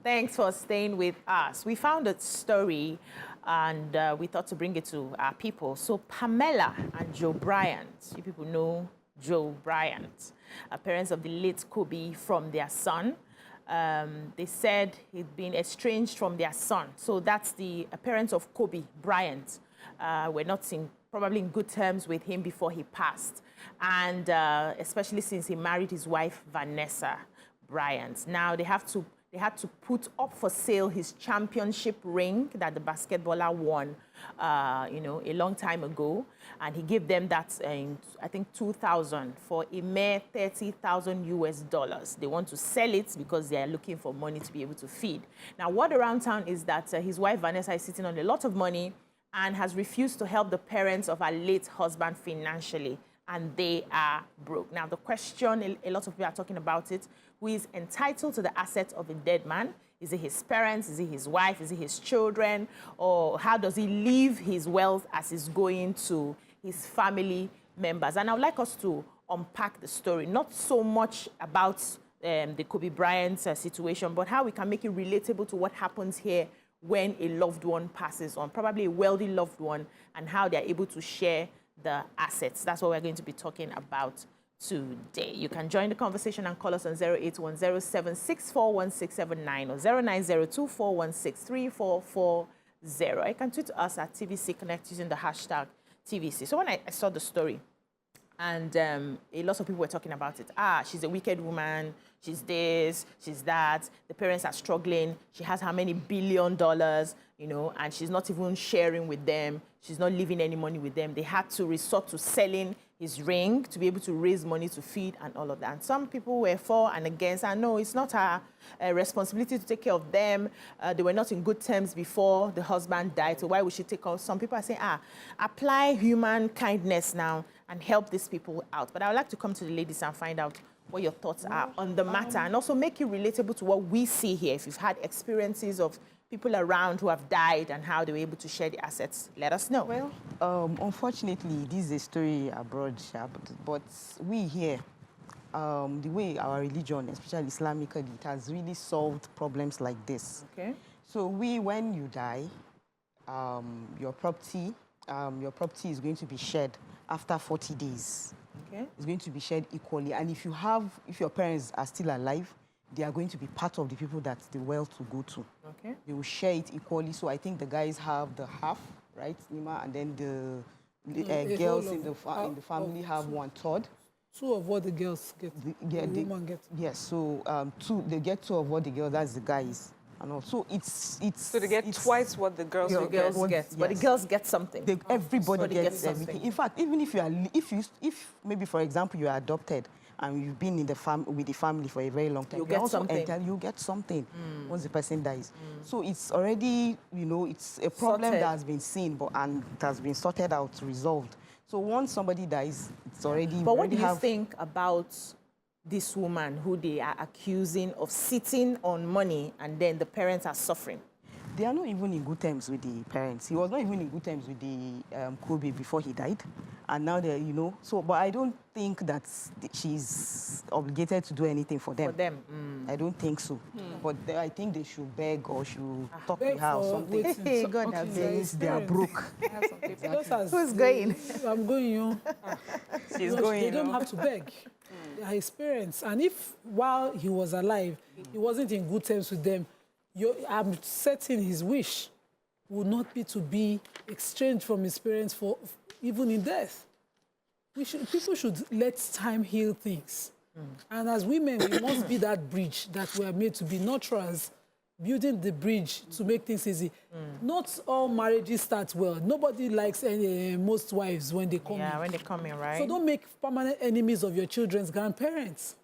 Thanks for staying with us. We found a story and we thought to bring it to our people. So Pamela and Joe Bryant, you people know Joe Bryant, parents of the late Kobe, from their son. They said he'd been estranged from their son. So that's the parents of Kobe Bryant. Were not probably in good terms with him before he passed. And especially since he married his wife, Vanessa Bryant. Now they had to put up for sale his championship ring that the basketballer won, a long time ago, and he gave them that in, I think, 2000 for a mere 30,000 US dollars. They want to sell it because they are looking for money to be able to feed. Now, what around town is that his wife Vanessa is sitting on a lot of money and has refused to help the parents of her late husband financially, and they are broke. Now, the question, a lot of people are talking about it, who is entitled to the assets of a dead man? Is it his parents? Is it his wife? Is it his children? Or how does he leave his wealth as he's going to his family members? And I would like us to unpack the story, not so much about the Kobe Bryant situation, but how we can make it relatable to what happens here when a loved one passes on, probably a wealthy loved one, and how they're able to share the assets. That's what we're going to be talking about today. You can join the conversation and call us on 0810764169 or 0902416344. You can tweet us at TVC Connect using the hashtag TVC. So when I saw the story, and a lot of people were talking about it. She's a wicked woman. She's this, she's that. The parents are struggling. She has how many $1 billion, and she's not even sharing with them. She's not leaving any money with them. They had to resort to selling his ring to be able to raise money to feed and all of that. And some people were for and against. I know it's not her responsibility to take care of them. They were not in good terms before the husband died. So why would she take off? Some people are saying, apply human kindness now and help these people out. But I would like to come to the ladies and find out what your thoughts are on the matter, and also make it relatable to what we see here. If you've had experiences of people around who have died and how they were able to share the assets, let us know. Well, unfortunately, this is a story abroad, but we here, the way our religion, especially Islamically, it has really solved problems like this. Okay. So when you die, your property is going to be shared after 40 days. Okay. It's going to be shared equally. And if your parents are still alive, they are going to be part of the people that the wealth will go to. Okay. They will share it equally. So I think the guys have the half, right, Nima? And then the girls in the family have 1/3. Two of what the girls get, the woman gets. Yes, so they get 2 of what the girls, that's the guys. And also so they get twice what the girls will get. Yes. But the girls get something. Everybody gets everything. something. In fact, even if if maybe, for example, you are adopted and you've been in the with the family for a very long time, you get something. You get something once the person dies. So it's already, it's a problem that has been seen, and it has been sorted out, resolved. So once somebody dies, it's already. But what do you think about this woman who they are accusing of sitting on money and then the parents are suffering? They are not even in good terms with the parents. He was not even in good terms with the Kobe before he died. And now they're, but I don't think that she's obligated to do anything for them. I don't think so. But I think they should beg or should talk to her or something. Hey, God, they are broke. Who's going? I'm going, She's going. They don't have to beg. Her experience. And if while he was alive, he wasn't in good terms with them, I'm certain his wish would not be to be exchanged from his parents for even in death. People should let time heal things. And as women, we must be that bridge that we are made to be, nurturers, building the bridge to make things easy. Not all marriages start well. Nobody likes most wives when they come in. Yeah, when they come in, right? So don't make permanent enemies of your children's grandparents.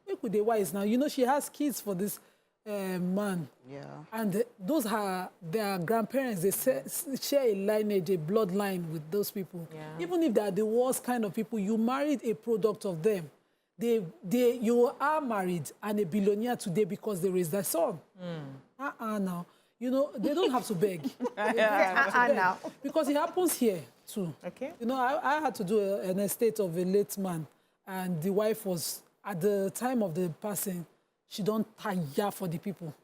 Make with the wives now. She has kids for this man. Yeah. And those are their grandparents. They share a lineage, a bloodline with those people. Yeah. Even if they are the worst kind of people, you married a product of them. You are married and a billionaire today because they raised their son. Now. They don't have to beg. Now. Because it happens here too. Okay. I had to do an estate of a late man, and the wife was, at the time of the passing, she don't tire for the people.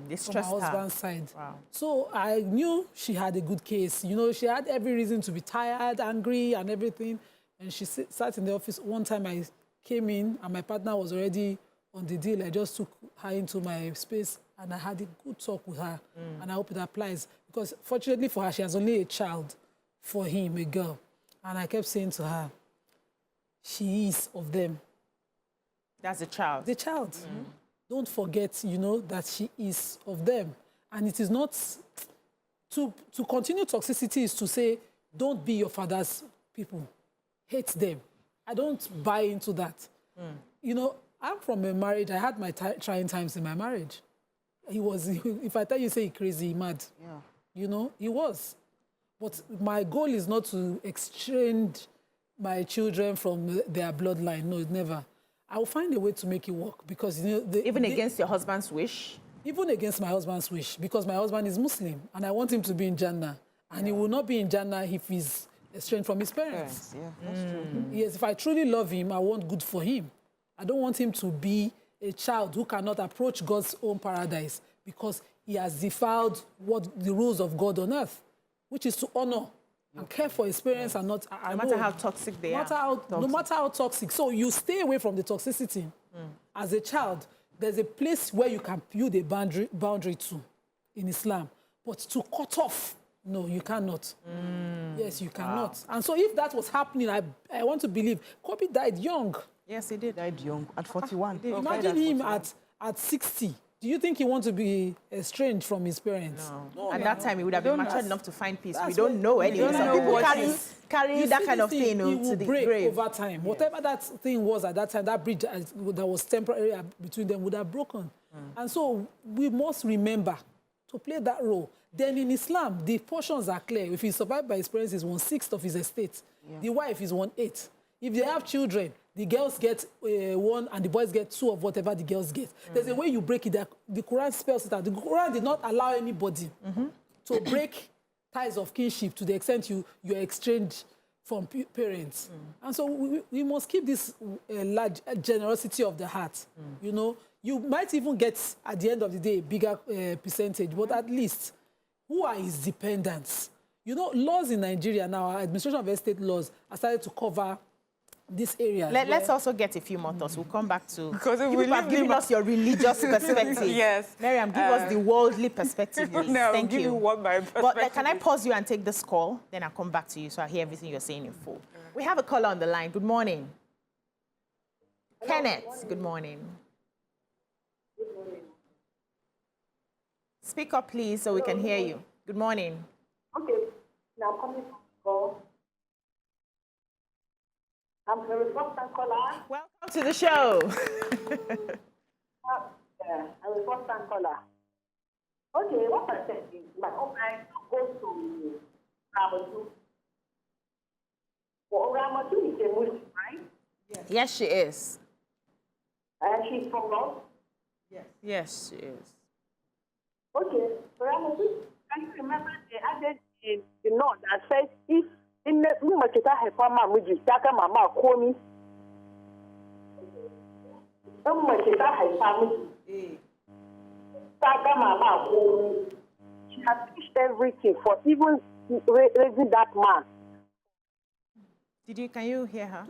This from her stressed her. husband's side. Wow. So I knew she had a good case. You know, she had every reason to be tired, angry, and everything. And she sat in the office. One time I came in, and my partner was already on the deal. I just took her into my space, and I had a good talk with her. And I hope it applies. Because fortunately for her, she has only a child for him, a girl. And I kept saying to her, she is of them. That's a child. The child. Don't forget, you know, that she is of them. And it is not... To continue toxicity is to say, don't be your father's people. Hate them. I don't buy into that. You know, I'm from a marriage. I had my trying times in my marriage. He was, if I tell you, say he's crazy, mad. Yeah. You know, he was. But my goal is not to exchange my children from their bloodline. No, never. I will find a way to make it work because, you know... Even against your husband's wish? Even against my husband's wish, because my husband is Muslim and I want him to be in Jannah. And he will not be in Jannah if he's estranged from his parents. Yeah, that's true. Yes, if I truly love him, I want good for him. I don't want him to be a child who cannot approach God's own paradise because he has defiled the rules of God on earth, which is to honor and care for his parents and not... No matter how toxic they are. No matter how toxic. So you stay away from the toxicity. As a child, there's a place where you can build a boundary to in Islam. But to cut off, no, you cannot. Yes, you cannot. And so if that was happening, I want to believe Kobe died young. Yes, he did. Died young at 41. Imagine him at 60. Do you think he wants to be estranged from his parents? No. At that time, he would have been mature enough to find peace. We don't what- know we anyway. don't Some know people what carry You that see kind this of thing he will to the break grave. over time. Whatever that thing was at that time, that bridge that was temporary between them would have broken. And so we must remember to play that role. Then in Islam, the portions are clear. If he's survived by his parents, it's 1/6 of his estate. The wife is 1/8. If they have children, the girls get 1 and the boys get 2 of whatever the girls get. There's a way you break it. The Quran spells it out. The Quran did not allow anybody to break ties of kinship to the extent you're exchanged from parents. And so we must keep this large generosity of the heart. You know, you might even get, at the end of the day, a bigger percentage, but at least, who are his dependents? You know, laws in Nigeria now, our administration of estate laws, are started to cover this area. Let's also get a few more thoughts. We'll come back to... Because if you we people have leave given us your religious perspective. Yes. Miriam, give us the worldly perspective, please. No, Thank give you. you what my But perspective can I is. pause you and take this call? Then I'll come back to you so I hear everything you're saying in full. We have a caller on the line. Good morning. Kenneth, good morning. Good morning. Speak up, please, so we can hear you. Good morning. Okay, now coming from the call. I'm the first-time caller. Welcome to the show. I'm a first-time caller. Okay, what I said is my own I go to Ramatu. Well, Ramatu is a Muslim, right? Yes, she is. And she's from us. Yes, she is. Okay, Ramatu, can you remember the added in the note that says if in the Machita Hefama Muji, Taka Mama Komi, Machita Hefama, Taka Mama Komi, she has finished everything for even raising that man. Can you hear her?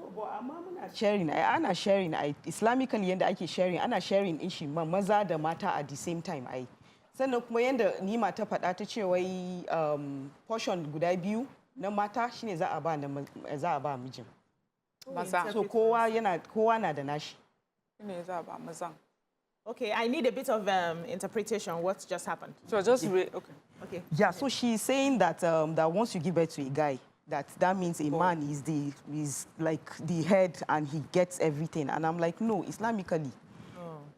Sharing, ana sharing, Islamically yanda ake sharing, ana sharing in shi maza da mata at the same time ai. Sannan kuma yanda Nima ta faɗa ta ce wai portion guda biyu na mata shine za a ba mijin. Maza. So kowa na da nashi. Shine za a ba mazan. Okay, I need a bit of interpretation. What just happened? So just Okay. Yeah, so she's saying that that once you give birth to a guy, that means a man is like the head and he gets everything. And I'm like, no, Islamically,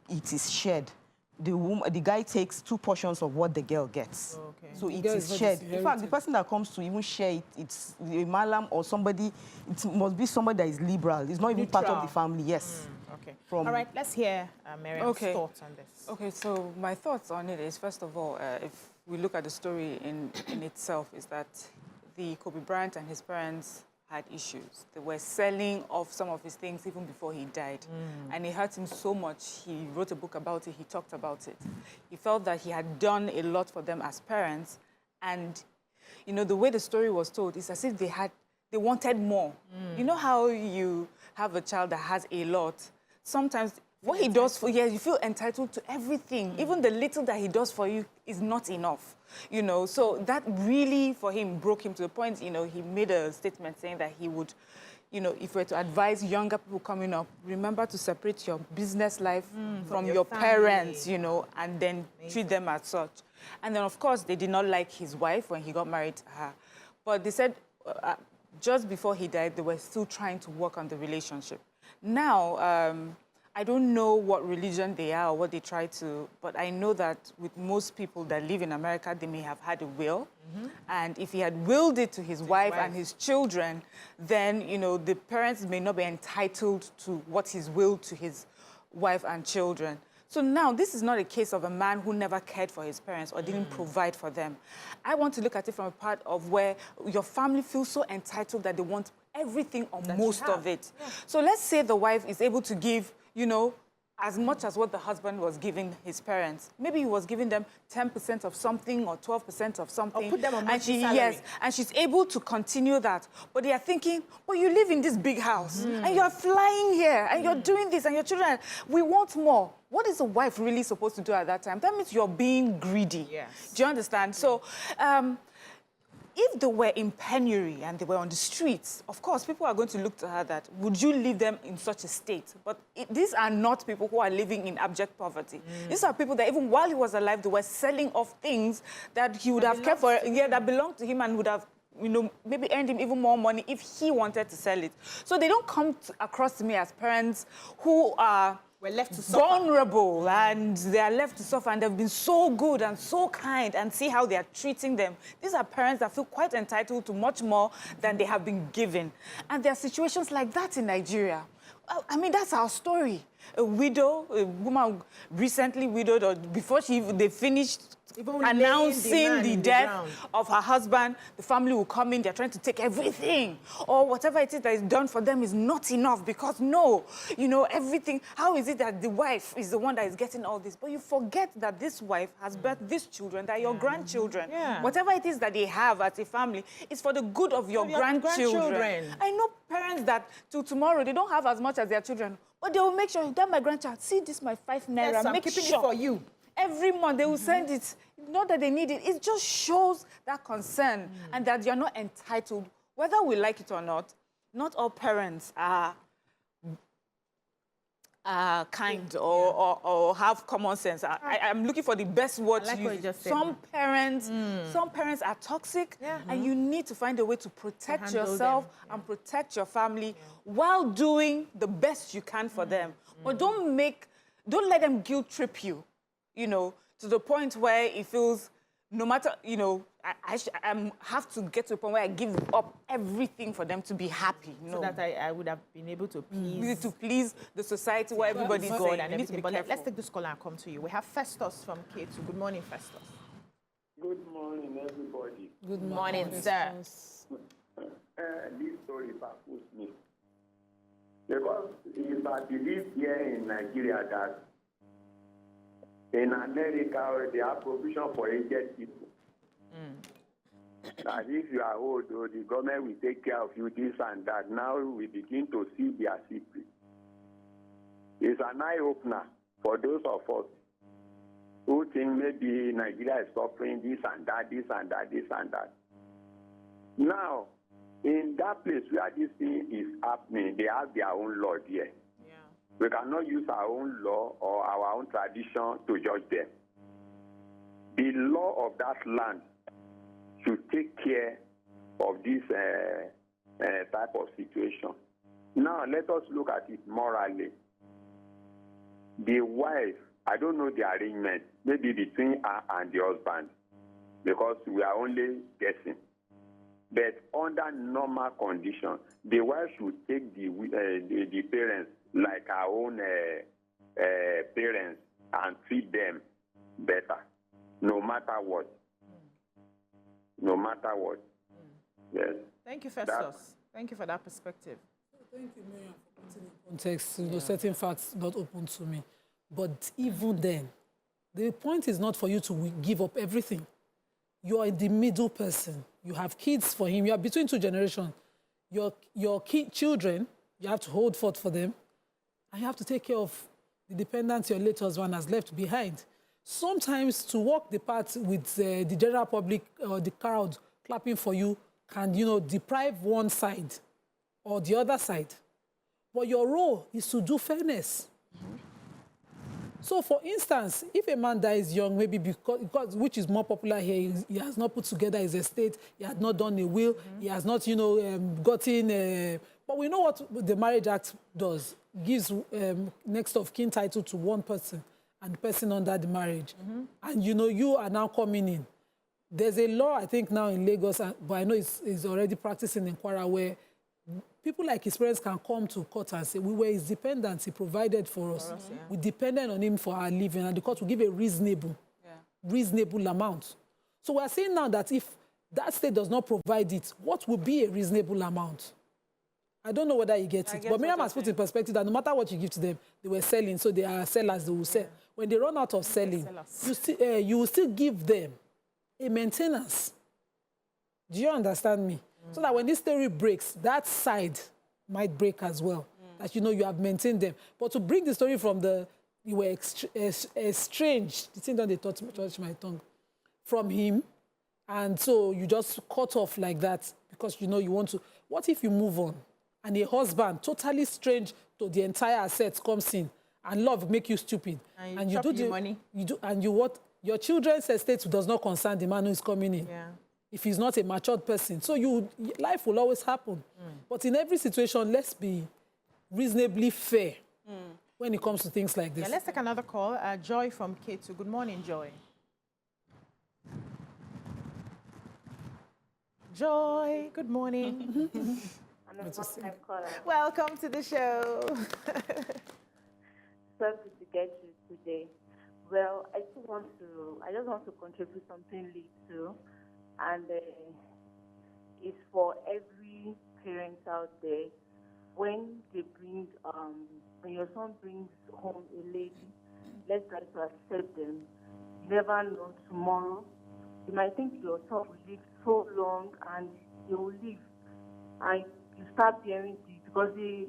it is shared. The guy takes 2 portions of what the girl gets. Okay. So it is shared. In fact, the person that comes to even share it, it's a malam or somebody, it must be somebody that is liberal. It's not even part of the family, yes. Okay. All right, let's hear Miriam's thoughts on this. Okay, so my thoughts on it is, first of all, if we look at the story in itself, is that the Kobe Bryant and his parents had issues. They were selling off some of his things even before he died. And it hurt him so much, he wrote a book about it, he talked about it. He felt that he had done a lot for them as parents. And, you know, the way the story was told, it's as if they wanted more. You know how you have a child that has a lot? Sometimes what he does for you, you feel entitled to everything. Even the little that he does for you is not enough, you know. So that really, for him, broke him to the point, you know, he made a statement saying that he would, you know, if we're to advise younger people coming up, remember to separate your business life from your parents, you know, and then treat them as such. And then, of course, they did not like his wife when he got married to her. But they said just before he died, they were still trying to work on the relationship. Now, I don't know what religion they are or what they try to, but I know that with most people that live in America, they may have had a will. And if he had willed it to his wife and his children, then, you know, the parents may not be entitled to what he's willed to his wife and children. So now, this is not a case of a man who never cared for his parents or didn't provide for them. I want to look at it from a part of where your family feels so entitled that they want everything or most of it. So let's say the wife is able to give, you know, as much as what the husband was giving his parents. Maybe he was giving them 10% of something or 12% of something. Or put them on monthly salary. Yes, and she's able to continue that. But they are thinking, well, you live in this big house, and you're flying here, and you're doing this, and your children, we want more. What is a wife really supposed to do at that time? That means you're being greedy. Yes. Do you understand? So, if they were in penury and they were on the streets, of course, people are going to look to her that, would you leave them in such a state? But these are not people who are living in abject poverty. These are people that even while he was alive, they were selling off things that he would have kept for, that belonged to him and would have, you know, maybe earned him even more money if he wanted to sell it. So they don't come across to me as parents who are left to vulnerable and they are left to suffer, and they've been so good and so kind, and see how they are treating them. These are parents that feel quite entitled to much more than they have been given. And there are situations like that in Nigeria. I mean, that's our story. A widow, a woman recently widowed, or before they finished announcing the death of her husband, the family will come in, they're trying to take everything. Or whatever it is that is done for them is not enough, because no, you know, everything. How is it that the wife is the one that is getting all this? But you forget that this wife has birthed these children, that are your grandchildren. Whatever it is that they have as a family is for the good of your grandchildren. I know parents that till tomorrow, they don't have as much as their children, but they will make sure that my grandchild, see this, my 5 naira, yes, I'm make keeping sure it for you. Every month they will send it. Not that they need it. It just shows that concern and that you're not entitled. Whether we like it or not all parents are kind or have common sense. I'm looking for the best word to use. Some parents are toxic, and you need to find a way to protect yourself and protect your family while doing the best you can for them. But don't let them guilt trip you, you know, to the point where it feels, no matter, you know, I have to get to a point where I give up everything for them to be happy. No. So that I would have been able to please the society where everybody's God saying, and everything. But let's take this call and come to you. We have Festus from K2. Good morning, Festus. Good morning, everybody. Good morning, sir. This story baffles me. Because if I believe here in Nigeria that in America they have provision for aged people. That if you are old, the government will take care of you, this and that. Now we begin to see their secret. It's an eye-opener for those of us who think maybe Nigeria is suffering this and that, this and that, this and that. Now, in that place where this thing is happening, they have their own law there. We cannot use our own law or our own tradition to judge them. The law of that land should take care of this type of situation. Now, let us look at it morally. The wife, I don't know the arrangement, maybe between her and the husband, because we are only guessing. But under normal conditions, the wife should take the parents like our own parents and treat them better, no matter what. No matter what. Yes. Thank you, Festus. Thank you for that perspective. Thank you, Miriam, for putting in context. You know, certain facts not open to me. But even then, the point is not for you to give up everything. You are the middle person. You have kids for him. You are between two generations. Your children, you have to hold forth for them. And you have to take care of the dependents your late husband has left behind. Sometimes to walk the path with the general public or the crowd clapping for you can, you know, deprive one side or the other side. But your role is to do fairness. So, for instance, if a man dies young, maybe because which is more popular here, he has not put together his estate, he has not done a will, he has not, you know, gotten. But we know what the Marriage Act does: gives next of kin title to one person and the person under the marriage. And you know, you are now coming in. There's a law, I think, now in Lagos, but I know it's already practicing in Kwara, where people like his parents can come to court and say, we were his dependents, he provided for us. Yeah. We depended on him for our living, and the court will give a reasonable amount. So we're saying now that if that state does not provide it, what would be a reasonable amount? I don't know whether you get it. But Miriam has put in perspective that no matter what you give to them, they were selling, so they are sellers, they will sell. When they run out of selling, you will still give them a maintenance. Do you understand me? So that when this story breaks, that side might break as well. That, you know, you have maintained them. But to bring the story from you were estranged, the thing that they touch my tongue, from him, and so you just cut off like that because, you know, you want to. What if you move on and a husband, totally strange to the entire assets, comes in and love make you stupid? And you do the money. You do, and you what? Your children's estate does not concern the man who is coming in. Yeah. If he's not a matured person. So life will always happen. But in every situation, let's be reasonably fair when it comes to things like this. Yeah, let's take another call. Joy from K2. Good morning, Joy. Joy, good morning. Welcome to the show. So good to get you today. Well, I just want to contribute something little. And it's for every parent out there. When your son brings home a lady, let's try to accept them. You never know tomorrow. You might think your son will live so long and he will live. And you start bearing this because the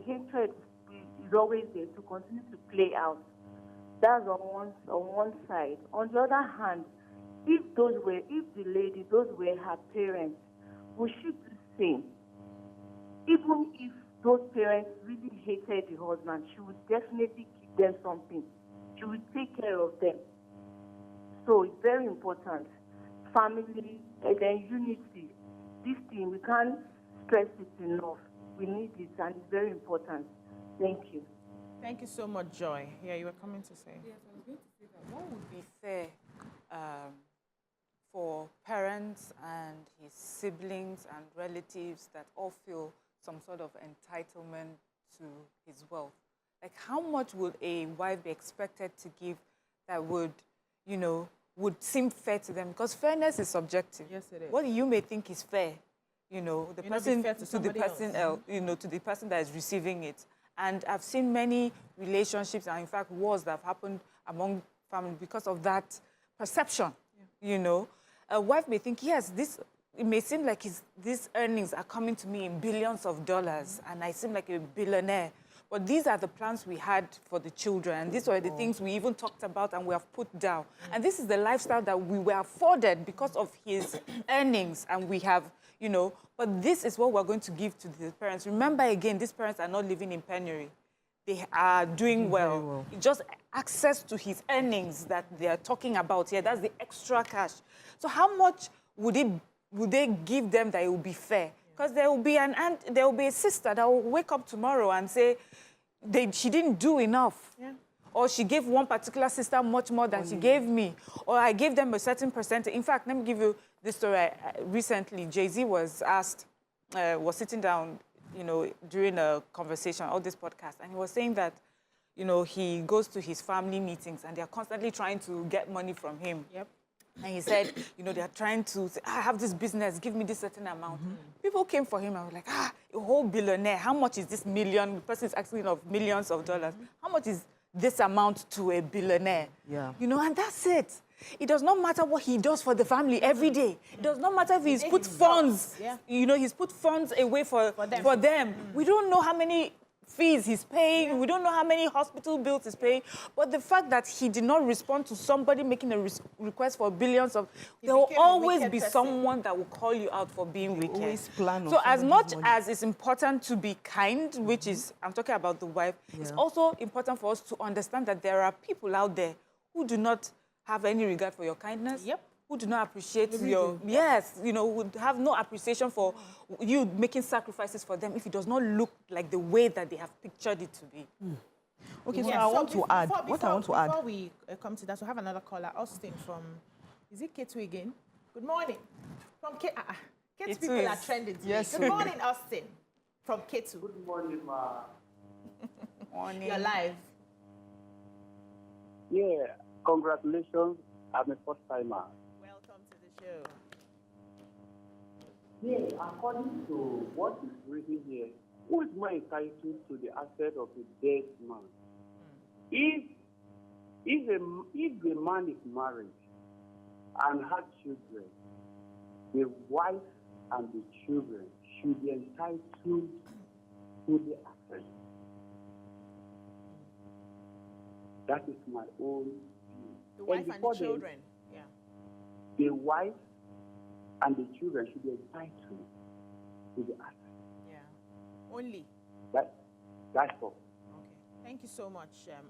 hatred is always there to continue to play out. That's on one side. On the other hand, if those were her parents, we should do the same. Even if those parents really hated the husband, she would definitely give them something. She would take care of them. So it's very important. Family and then unity. This thing, we can't stress it enough. We need it, and it's very important. Thank you. Thank you so much, Joy. Yeah, you were coming to say. Yes, I was going to say that. What would be fair for parents and his siblings and relatives that all feel some sort of entitlement to his wealth? Like, how much would a wife be expected to give that would seem fair to them? Because fairness is subjective. Yes, it is. What you may think is fair, the person to the person else, to the person that is receiving it. And I've seen many relationships and, in fact, wars that have happened among families because of that perception. Yeah. A wife may think, yes, it may seem like these earnings are coming to me in billions of dollars, and I seem like a billionaire. But these are the plans we had for the children, and these were the things we even talked about and we have put down. And this is the lifestyle that we were afforded because of his earnings, and we have, but this is what we're going to give to the parents. Remember, again, these parents are not living in penury. They are doing well. It's just access to his earnings that they are talking about here. That's the extra cash. So how much would they give them that it will be fair? Because there will be there will be a sister that will wake up tomorrow and say she didn't do enough. Yeah. Or she gave one particular sister much more than she gave me. Or I gave them a certain percentage. In fact, let me give you this story. Recently, Jay-Z was sitting down, during a conversation, all this podcast, and he was saying that, he goes to his family meetings and they're constantly trying to get money from him. Yep. And he said, you know, they're trying to say, I have this business, give me this certain amount. People came for him and were like, a whole billionaire, how much is this million? The person is asking of millions of dollars. How much is this amount to a billionaire? Yeah. You know, and that's it. It does not matter what he does for the family every day. It does not matter if he's put funds, you know, he's put funds away for them. We don't know how many fees he's paying. We don't know how many hospital bills he's paying. But the fact that he did not respond to somebody making a request for billions of... There will always be someone that will call you out for being wicked. Always plan So as much as it's important to be kind, which is, I'm talking about the wife, it's also important for us to understand that there are people out there who do not have any regard for your kindness. Who do not appreciate your... Yes, you know, would have no appreciation for you making sacrifices for them if it does not look like the way that they have pictured it to be. Okay, so I want to add... Before we come to that, we have another caller, Austin from... Is it K2 again? Good morning. From K... K2 people are trending today. Yes. Good morning, Austin. From K2. Good morning, ma. Morning. You're live. Yeah, congratulations. I'm a first-timer. Welcome to the show. Yeah, according to what is written here, who is more entitled to the asset of a dead man? If the man is married and has children, the wife and the children should be entitled to the asset. That is my own view. The wife and the children. The wife and the children should be entitled to the asset. Only. That's all. Okay. Thank you so much,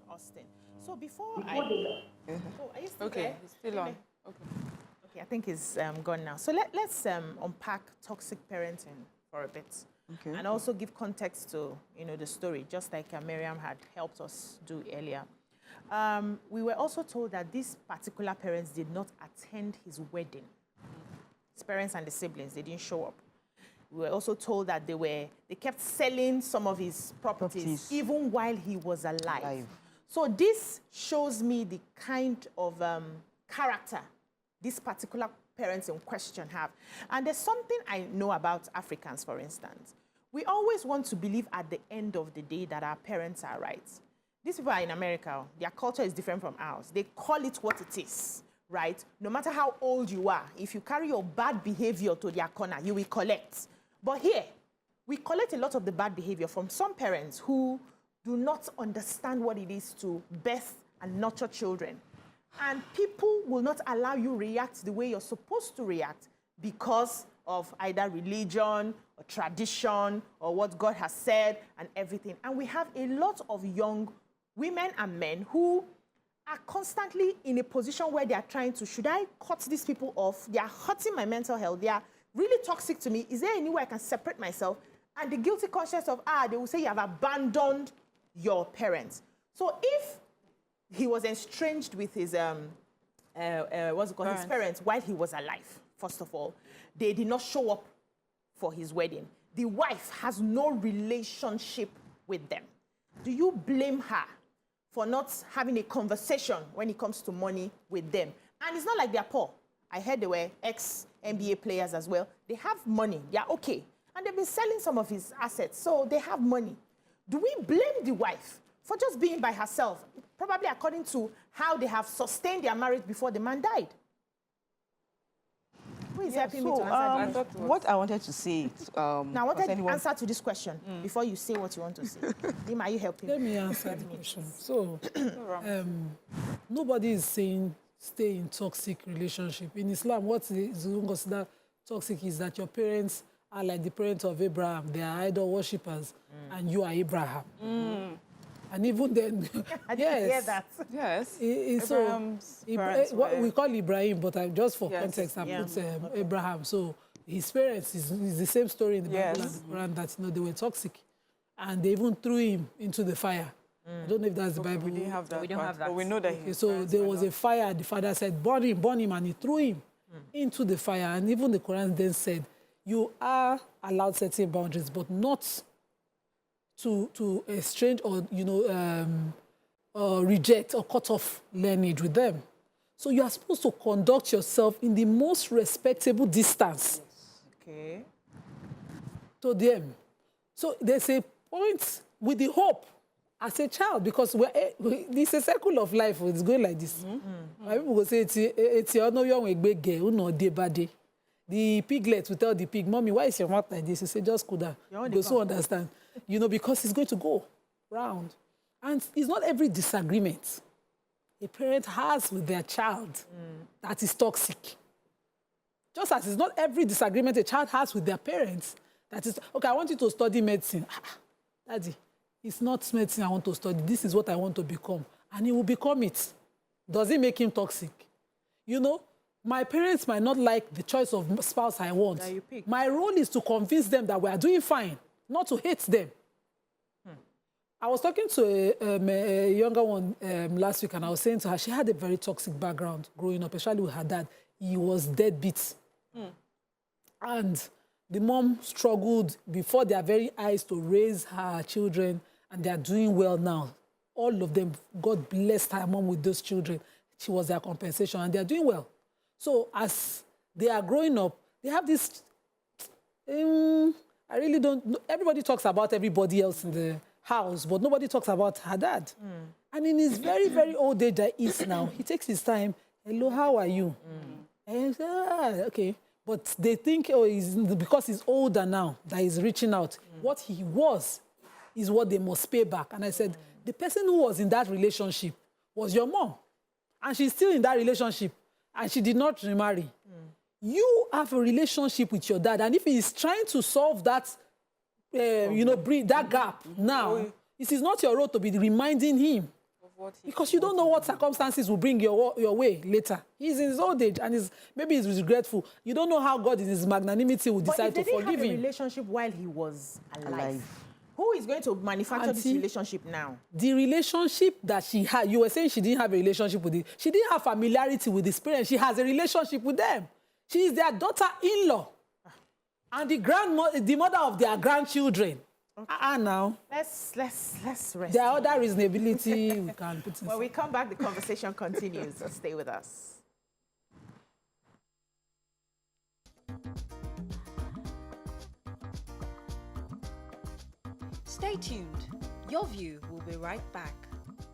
Austin. So before Oh, are you still there? It's still on. Okay, I think it's gone now. So let's unpack toxic parenting for a bit. Okay. And also give context to, you know, the story, just like Miriam had helped us do earlier. We were also told that these particular parents did not attend his wedding. His parents and the siblings, they didn't show up. We were also told that they kept selling some of his properties even while he was alive. So this shows me the kind of character these particular parents in question have. And there's something I know about Africans, for instance. We always want to believe at the end of the day that our parents are right. These people are in America. Their culture is different from ours. They call it what it is, right? No matter how old you are, if you carry your bad behavior to their corner, you will collect. But here, we collect a lot of the bad behavior from some parents who do not understand what it is to birth and nurture children. And people will not allow you react the way you're supposed to react because of either religion or tradition or what God has said and everything. And we have a lot of young women and men who are constantly in a position where they are trying to, should I cut these people off? They are hurting my mental health. They are really toxic to me. Is there any way I can separate myself? And the guilty conscience of, they will say you have abandoned your parents. So if he was estranged with his, his parents while he was alive, first of all, they did not show up for his wedding. The wife has no relationship with them. Do you blame her for not having a conversation when it comes to money with them? And it's not like they're poor. I heard they were ex-NBA players as well. They have money. They're okay. And they've been selling some of his assets, so they have money. Do we blame the wife for just being by herself, probably according to how they have sustained their marriage before the man died? Who is helping me to answer this? What I wanted to say... now, I wanted to answer to this question before you say what you want to say. Lima, are you helping? Let me answer the question. So, nobody is saying stay in toxic relationship. In Islam, what is considered toxic is that your parents are like the parents of Abraham. They are idol worshippers, and you are Abraham. And even then, I didn't hear that. Yes. What we call Ibrahim, but just for context, I put Abraham. So his parents is the same story in the Bible and the Quran that they were toxic, and they even threw him into the fire. I don't know if that's the Bible. We didn't have that. We don't have that. But we know that. So there was a fire. The father said, burn him, and he threw him into the fire. And even the Quran then said, you are allowed certain boundaries, but not to estrange or reject or cut off lineage with them. So you are supposed to conduct yourself in the most respectable distance Okay. to them. So there's a point with the hope as a child, because this is a circle of life. It's going like this. My people will say, it's your no young big girl, no day by day. The piglet will tell the pig, Mommy, why is your mouth like this? You say, just cool down. You so understand. You know, because it's going to go round. And it's not every disagreement a parent has with their child that is toxic. Just as it's not every disagreement a child has with their parents that is, okay, I want you to study medicine. Daddy, it's not medicine I want to study. This is what I want to become. And he will become it. Does it make him toxic? You know, my parents might not like the choice of spouse I want. That you pick. My role is to convince them that we are doing fine, not to hate them. I was talking to a younger one last week, and I was saying to her, she had a very toxic background growing up, especially with her dad. He was deadbeat. And the mom struggled before their very eyes to raise her children, and they are doing well now. All of them, God blessed her mom with those children. She was their compensation, and they are doing well. So as they are growing up, they have this, I really don't, everybody talks about everybody else in the house, but nobody talks about her dad. And in his very, very old age that he is now, he takes his time. Hello, how are you? And say, okay. But they think, oh, because he's older now, that he's reaching out. What he was is what they must pay back. And I said, the person who was in that relationship was your mom. And she's still in that relationship. And she did not remarry. You have a relationship with your dad. And if he is trying to solve that, bridge that gap now, it is not your role to be reminding him. Because you don't know what circumstances will bring your way later. He's in his old age and maybe he's regretful. You don't know how God in his magnanimity will decide to forgive him. But if they didn't have a relationship while he was alive, who is going to manufacture this relationship now? The relationship that she had, you were saying she didn't have a relationship with it. She didn't have familiarity with his parents. She has a relationship with them. She is their daughter-in-law. And the mother of their grandchildren. Okay. Now. Let's rest. There are other reasonability we can put in. When we come back, the conversation continues. Stay with us. Stay tuned. Your View will be right back.